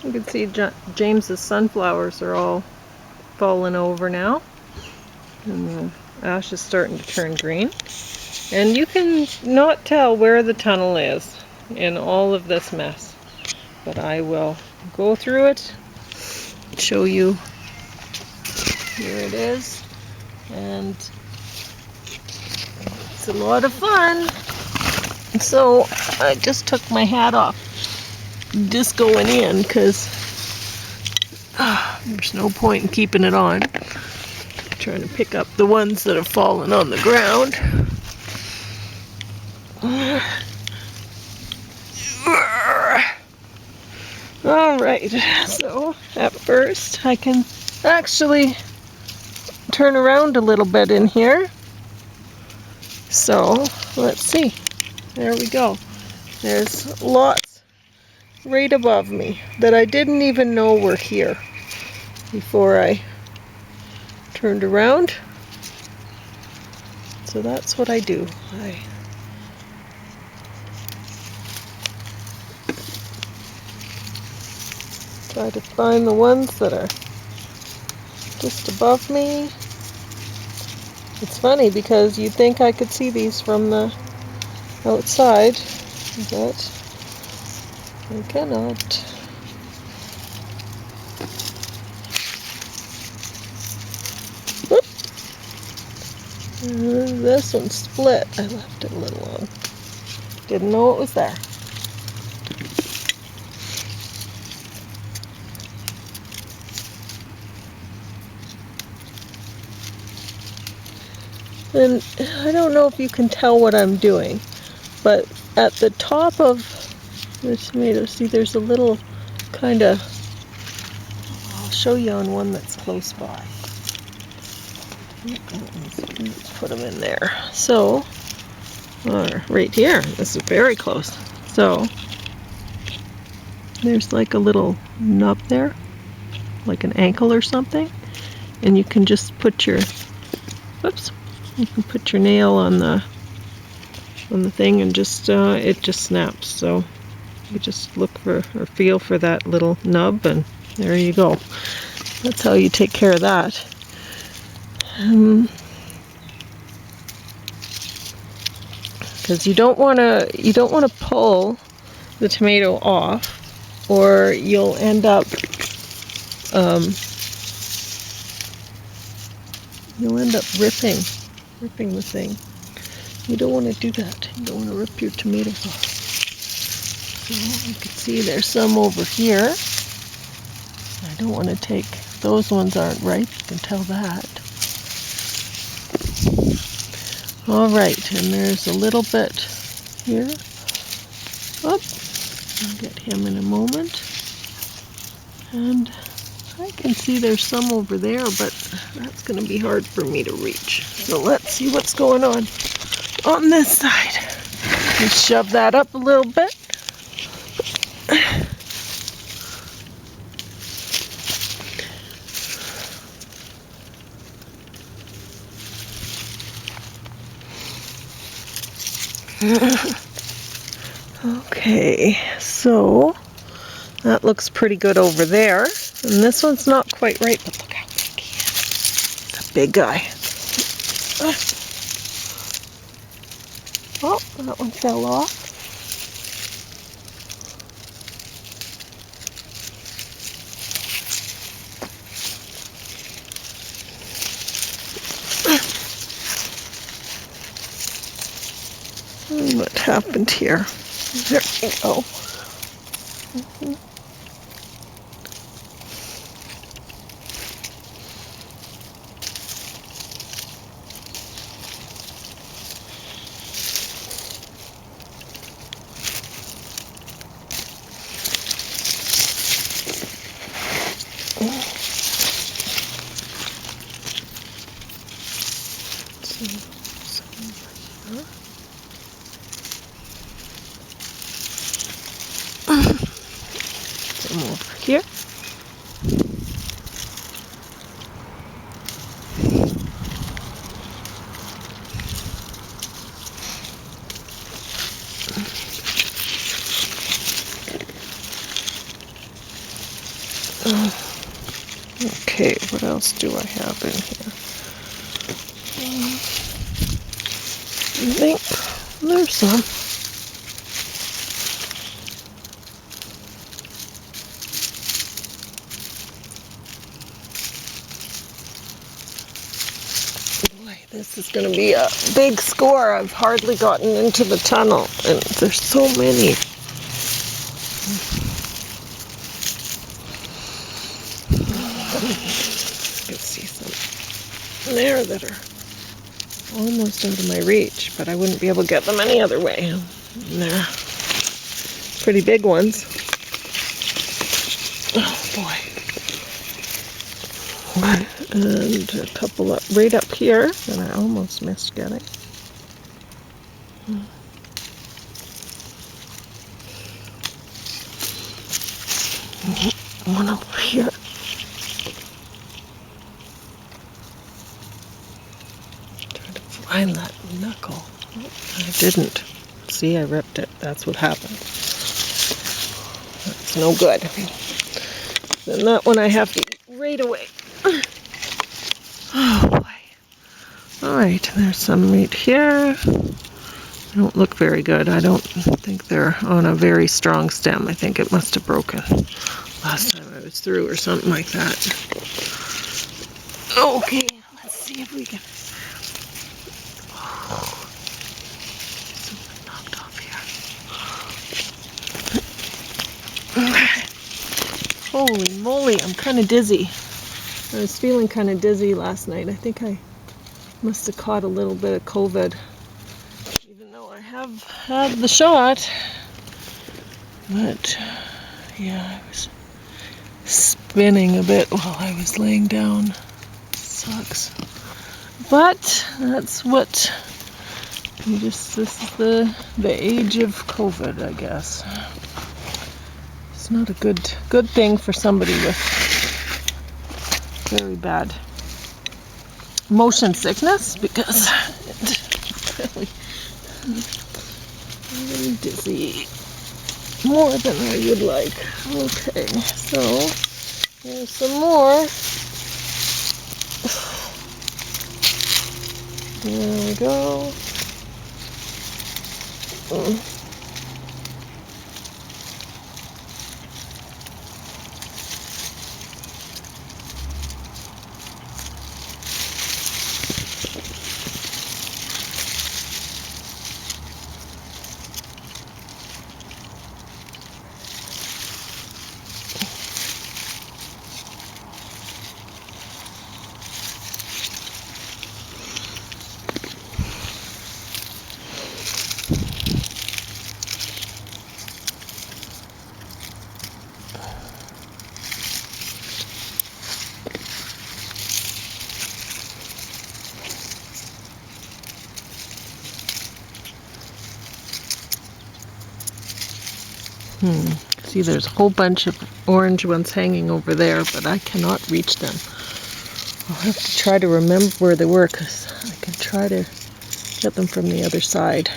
You can see James's sunflowers are all fallen over now. And the ash is starting to turn green. And you can not tell where the tunnel is in all of this mess. But I will go through it, show you here it is. And it's a lot of fun. So I just took my hat off, just going in, because there's no point in keeping it on. I'm trying to pick up the ones that have fallen on the ground. Alright, so at first I can actually turn around a little bit in here. So let's see. There we go. There's lots right above me that I didn't even know were here before I turned around. So that's what I do. I try to find the ones that are just above me. It's funny because you'd think I could see these from the outside, but I cannot. Whoop. This one's split. I left it a little long. Didn't know it was there. And I don't know if you can tell what I'm doing, but at the top of the tomato, see there's a little kind of, I'll show you on one that's close by. Let's put them in there. So, right here, this is very close. So, there's like a little nub there, like an ankle or something, and you can just put your, whoops, you can put your nail on the thing and just it just snaps. So you just look for or feel for that little nub, and there you go. That's how you take care of that. Because you don't want to pull the tomato off, or you'll end up ripping the thing. You don't want to do that. You don't want to rip your tomatoes off. So you can see there's some over here. I don't want to take, those ones aren't ripe, you can tell that. Alright, and there's a little bit here. Oh, I'll get him in a moment. And I can see there's some over there, but that's going to be hard for me to reach. So let's see what's going on this side. Just shove that up a little bit. Okay, so that looks pretty good over there. And this one's not quite right, but look how big he is. It's a big guy. Oh, that one fell off. What happened here? There we go. Some over here. Okay, what else do I have in here? I think there's some. Boy, this is going to be a big score. I've hardly gotten into the tunnel, and there's so many. You can see some there that are almost out of my reach, but I wouldn't be able to get them any other way. And they're pretty big ones. Oh boy. And a couple up right up here that I almost missed getting. One over here. Trying to find that knuckle. I didn't. See, I ripped it. That's what happened. That's no good. Then that one I have to eat right away. Oh boy. Alright, there's some right here. They don't look very good. I don't think they're on a very strong stem. I think it must have broken last time I was through or something like that. Okay, let's see if we can... Oh, something knocked off here. Holy moly, I'm kind of dizzy. I was feeling kind of dizzy last night. I think I must have caught a little bit of COVID. Even though I have had the shot. But, yeah, I was spinning a bit while I was laying down. Sucks. But, that's what... this is the age of COVID, I guess. It's not a good thing for somebody with very bad motion sickness, because it really dizzy more than I would like. Okay, so there's some more. There we go. See, there's a whole bunch of orange ones hanging over there, but I cannot reach them. I'll have to try to remember where they were, because I can try to get them from the other side.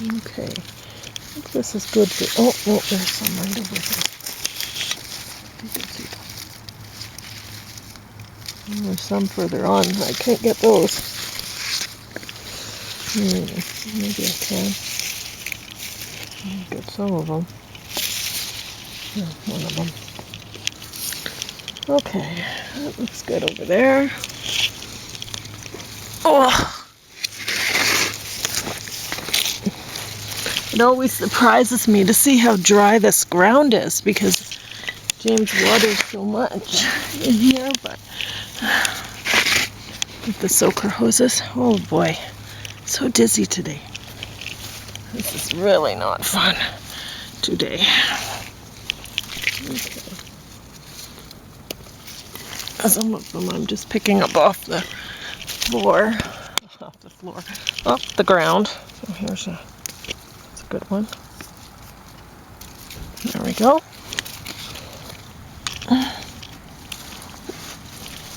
Okay, I think this is good for... Oh, there's some right over here. You can see them. And there's some further on. I can't get those. Maybe I can. Get some of them. Yeah, one of them. Okay, that looks good over there. Oh! It always surprises me to see how dry this ground is, because James waters so much in here, but with the soaker hoses, oh boy, so dizzy today. This is really not fun today. Okay. Some of them I'm just picking up off the floor, off the ground. So here's that's a good one. There we go.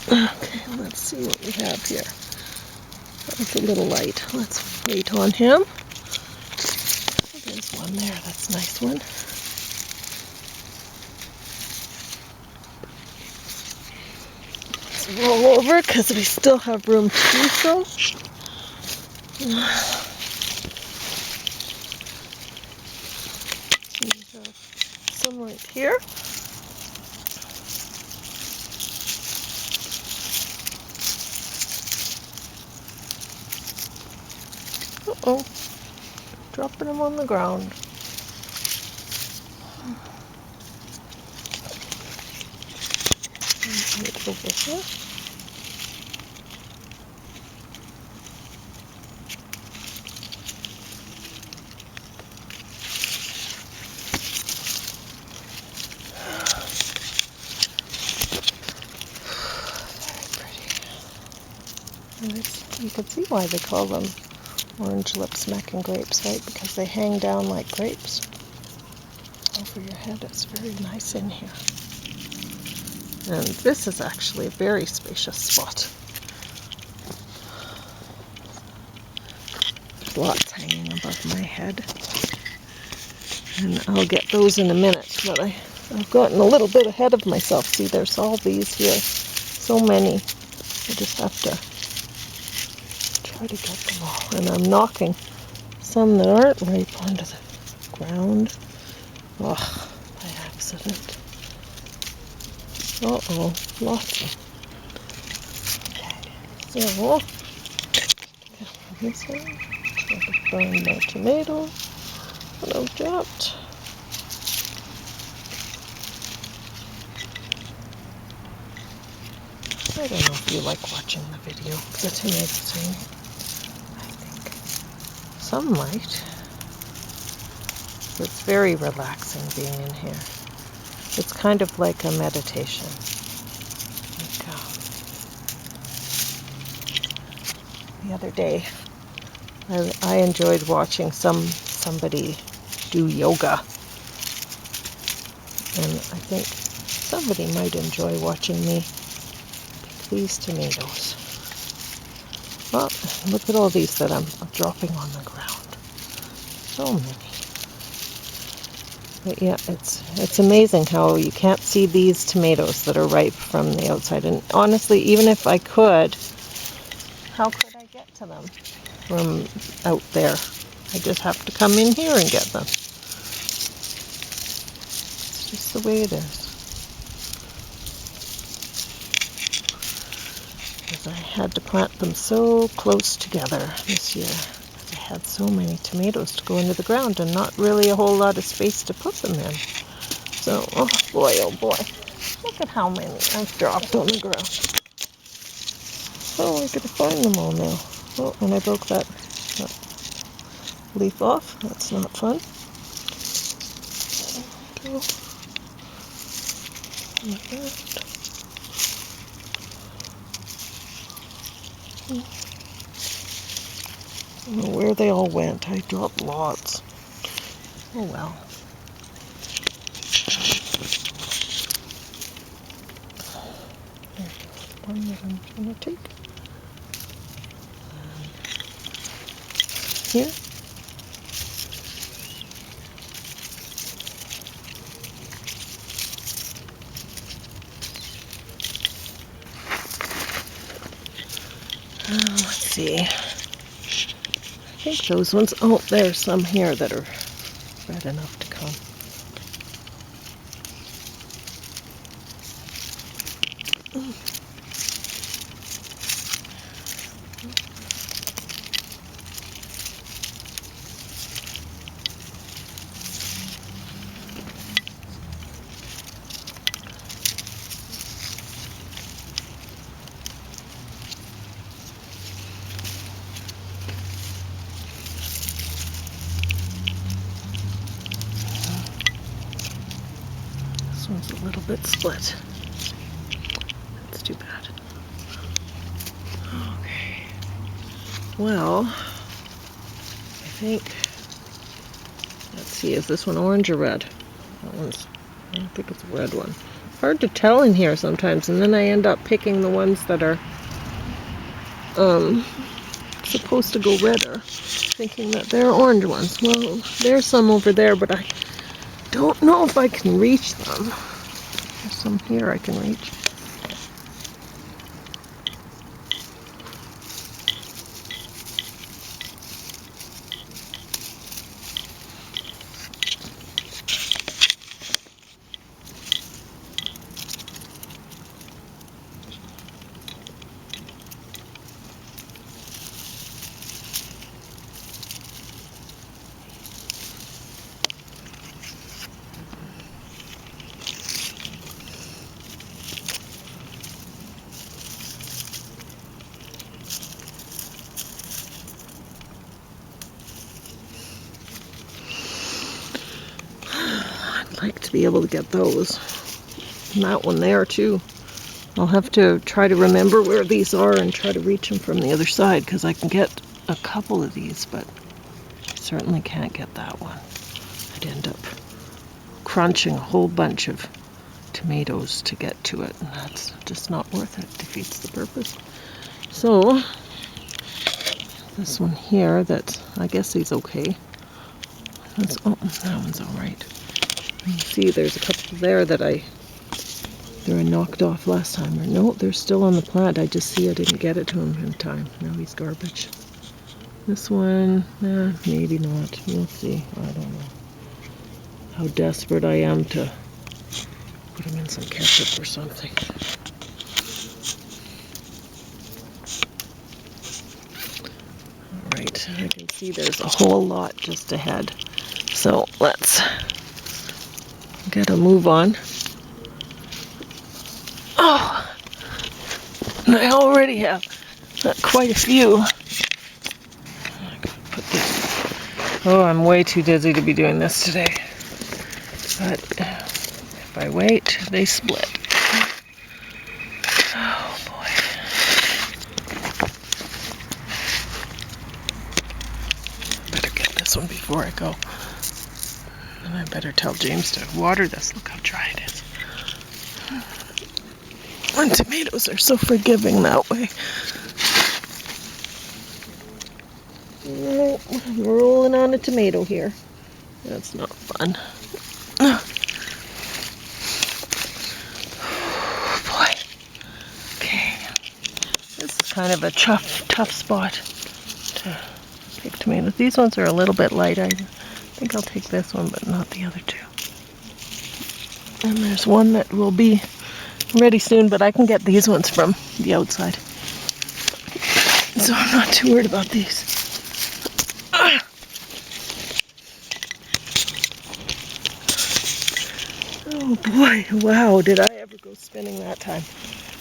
Okay, let's see what we have here. That's a little light. Let's wait on him. there, that's a nice one. Let's roll over because we still have room to do so. We have some right here. Uh-oh, dropping them on the ground. Right over here. You can see why they call them orange lips Meccan grapes, right? Because they hang down like grapes over your head. It's very nice in here. And this is actually a very spacious spot. There's lots hanging above my head. And I'll get those in a minute, but I've gotten a little bit ahead of myself. See, there's all these here. So many. I just have to try to get them all. And I'm knocking some that aren't ripe onto the ground. Oh, by accident. Uh-oh, lots of them. Okay, so, this one, try to find my tomato that I've dropped. I don't know if you like watching the video, the tomato thing. I think some might. It's very relaxing being in here. It's kind of like a meditation. Like, the other day, I enjoyed watching somebody do yoga. And I think somebody might enjoy watching me pick these tomatoes. Well, look at all these that I'm dropping on the ground. So many. But yeah, it's amazing how you can't see these tomatoes that are ripe from the outside. And honestly, even if I could, how could I get to them from out there? I just have to come in here and get them. It's just the way it is. Because I had to plant them so close together this year. I had so many tomatoes to go into the ground and not really a whole lot of space to put them in. So, oh boy, look at how many I've dropped on the ground. Oh, I gotta find them all now. Oh, and I broke that leaf off. That's not fun. Go. Like that. I don't know where they all went. I dropped lots. Oh well. There's one that I'm going to take. Here. Let's see. I think those ones, oh, there's some here that are red enough to come. This one's a little bit split. That's too bad. Okay. Well, I think, let's see, is this one orange or red? That one's, I don't think it's a red one. Hard to tell in here sometimes, and then I end up picking the ones that are supposed to go redder. thinking that they're orange ones. Well, there's some over there, but I don't know if I can reach them. There's some here I can reach. I'd like to be able to get those. And that one there too. I'll have to try to remember where these are and try to reach them from the other side, because I can get a couple of these, but I certainly can't get that one. I'd end up crunching a whole bunch of tomatoes to get to it, and that's just not worth it. It defeats the purpose. So this one here, that I guess he's okay. That one's all right. You see, there's a couple there that I knocked off last time. Or no, they're still on the plant. I just see I didn't get it to him in time. Now he's garbage. This one, maybe not. We'll see. I don't know how desperate I am to put him in some ketchup or something. All right, I can see there's a whole lot just ahead. So let's get a move on. Oh, and I already have quite a few. Oh, I'm way too dizzy to be doing this today. But if I wait, they split. Oh boy. Better get this one before I go. And I better tell James to water this. Look how dry it is. And tomatoes are so forgiving that way. I'm rolling on a tomato here. That's not fun. Oh boy. Okay. This is kind of a tough spot to pick tomatoes. These ones are a little bit light. I think I'll take this one, but not the other two. And there's one that will be ready soon, but I can get these ones from the outside. So I'm not too worried about these. Oh boy, wow, did I ever go spinning that time.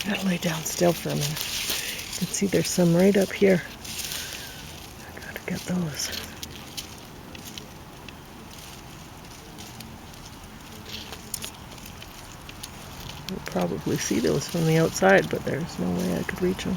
I gotta lay down still for a minute. You can see there's some right up here. I gotta get those. You'll probably see those from the outside, but there's no way I could reach them.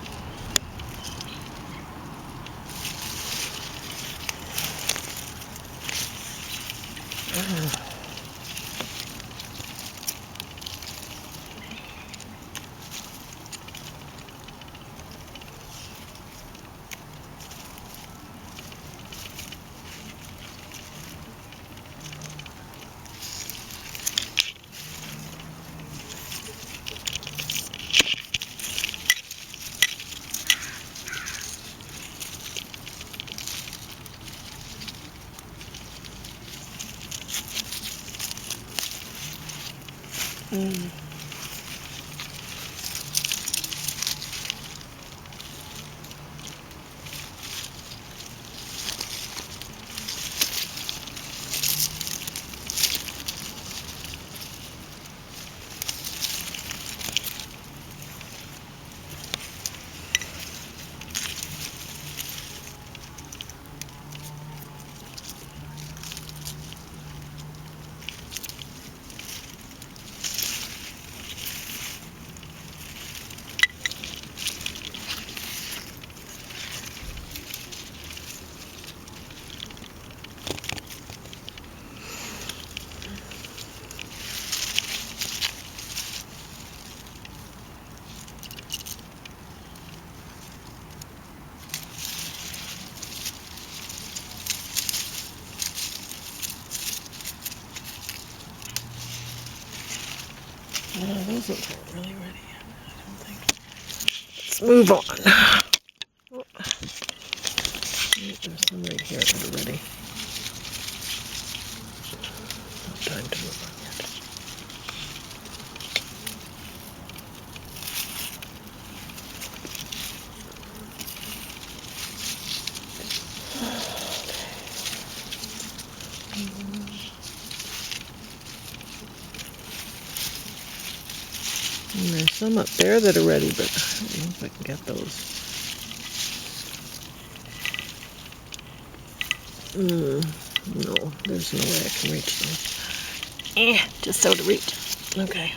Those ones aren't really ready yet, I don't think. Let's move on. Oh. There's some right here that are ready. No time to move on yet. And there's some up there that are ready, but I don't know if I can get those. No, there's no way I can reach them. Just out of reach. Okay.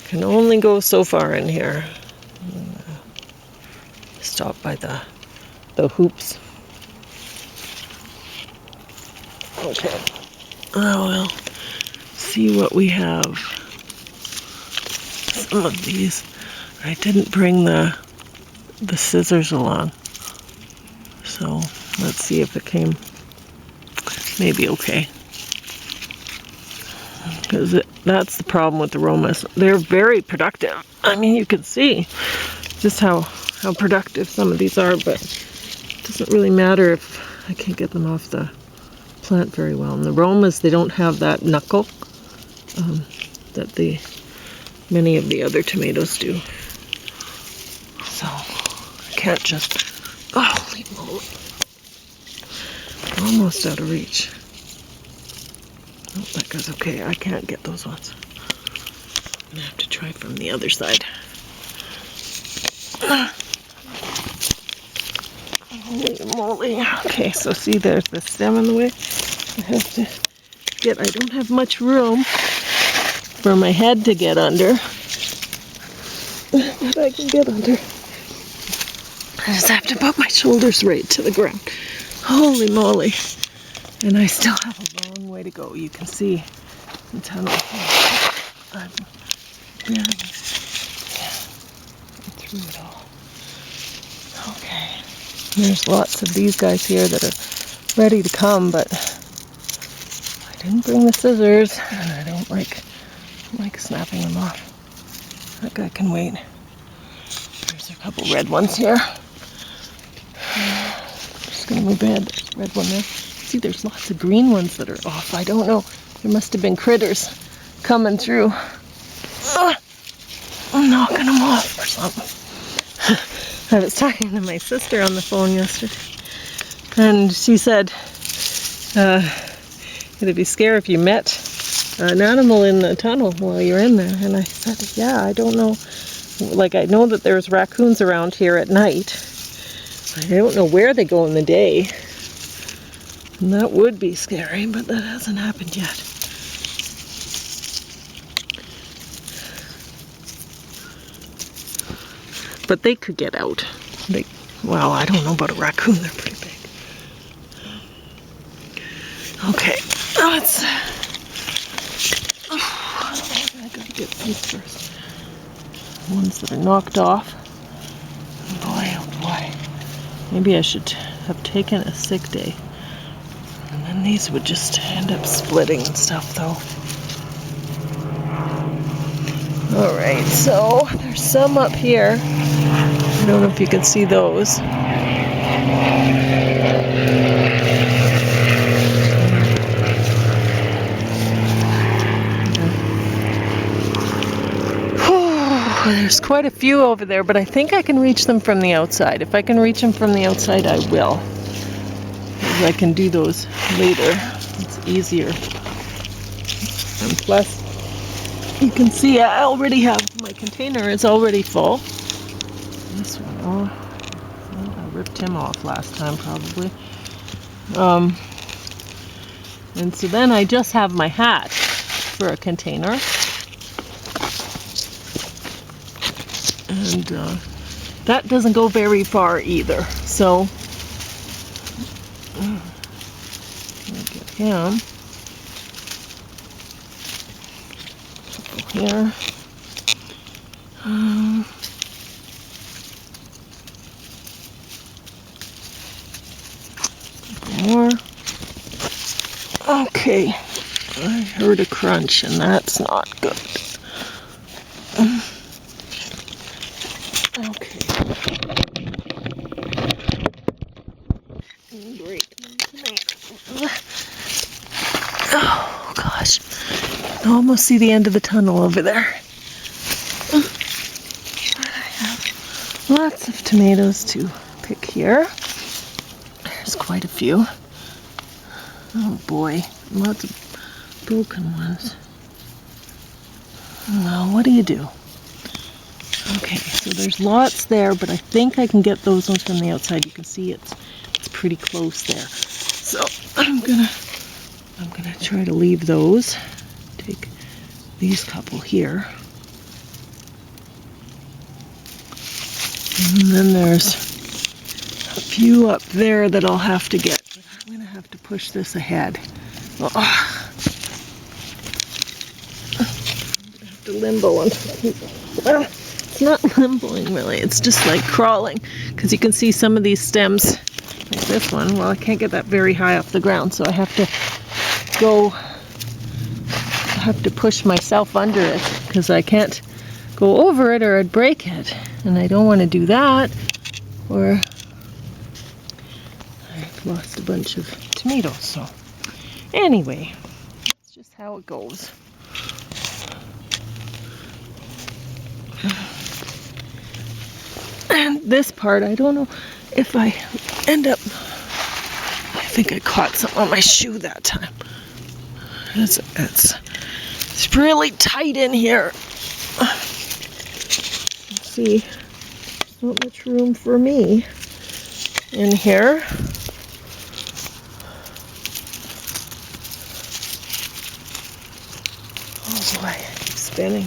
Can only go so far in here. Stop by the hoops. Okay. Oh well. See what we have. Some of these. I didn't bring the scissors along. So let's see if it came maybe okay. Because that's the problem with the Romas. They're very productive. I mean, you can see just how productive some of these are, but it doesn't really matter if I can't get them off the plant very well. And the Romas, they don't have that knuckle that many of the other tomatoes do. So I can't just, holy moly, almost out of reach. Oh, that goes okay. I can't get those ones. I'm gonna have to try from the other side. Holy moly. Okay, so see, there's the stem in the way. I don't have much room for my head to get under. But I can get under. I just have to put my shoulders right to the ground. Holy moly. And I still have a long way to go. You can see the tunnel. I'm barely through it all. Okay. There's lots of these guys here that are ready to come, but I didn't bring the scissors, and I don't like snapping them off. That guy can wait. There's a couple red ones here. Just gonna move ahead. There's a red one there. See, there's lots of green ones that are off. I don't know. There must have been critters coming through. I'm knocking them off or something. I was talking to my sister on the phone yesterday, and she said it'd be scary if you met an animal in the tunnel while you're in there. And I said, yeah, I don't know. Like, I know that there's raccoons around here at night. I don't know where they go in the day. And that would be scary, but that hasn't happened yet. But they could get out. Well, I don't know about a raccoon. They're pretty big. Okay, let's... I gotta get these first. Ones that are knocked off. Boy, oh boy. Maybe I should have taken a sick day. And then these would just end up splitting and stuff, though. Alright, so there's some up here. I don't know if you can see those. There's quite a few over there, but I think I can reach them from the outside. If I can reach them from the outside, I will. Because I can do those later. It's easier. And plus, you can see I already have, my container is already full. This one, oh, I ripped him off last time probably. And so then I just have my hat for a container. And that doesn't go very far either. So, I'll get him. Here. More. Okay. I heard a crunch, and that's not good. Okay. Great. Oh gosh. I almost see the end of the tunnel over there. I have lots of tomatoes to pick here. There's quite a few. Oh boy, lots of broken ones. Well, what do you do? Okay, so there's lots there, but I think I can get those ones from the outside. You can see it's pretty close there. So I'm gonna try to leave those. Take these couple here. And then there's a few up there that I'll have to get. But I'm gonna have to push this ahead. Oh. I'm gonna have to limbo and well, it's not limboing really, it's just like crawling, because you can see some of these stems, like this one, well I can't get that very high off the ground, so I have to push myself under it, because I can't go over it or I'd break it, and I don't want to do that, or I've lost a bunch of tomatoes. So anyway, that's just how it goes. And this part, I don't know if I end up, I think I caught something on my shoe that time. It's really tight in here. Let's see, not much room for me in here. Oh boy, I keep spinning.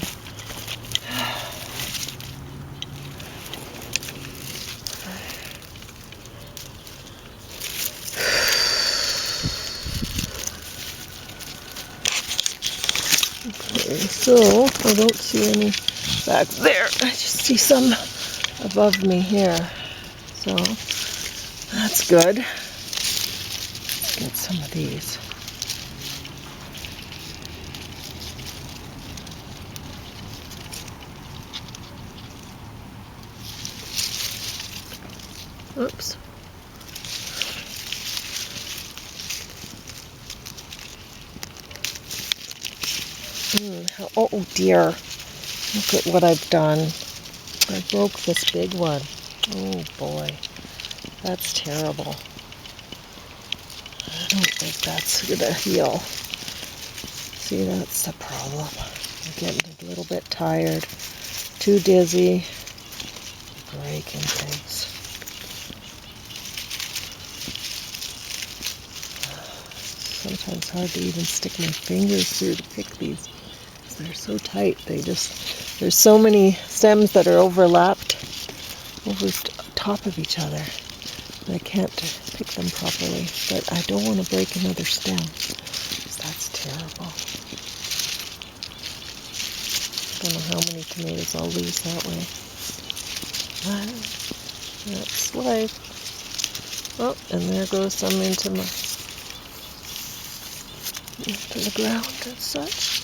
Okay, so I don't see any back there. I just see some above me here. So that's good. Let's get some of these. Oops. Oh dear. Look at what I've done. I broke this big one. Oh boy. That's terrible. I don't think that's gonna heal. See, that's the problem. I'm getting a little bit tired. Too dizzy. Breaking things. Sometimes hard to even stick my fingers through to pick these. They're so tight. There's so many stems that are overlapped over top of each other. I can't pick them properly, but I don't want to break another stem, because that's terrible. I don't know how many tomatoes I'll lose that way. That's life. Oh, and there goes some into the ground and such.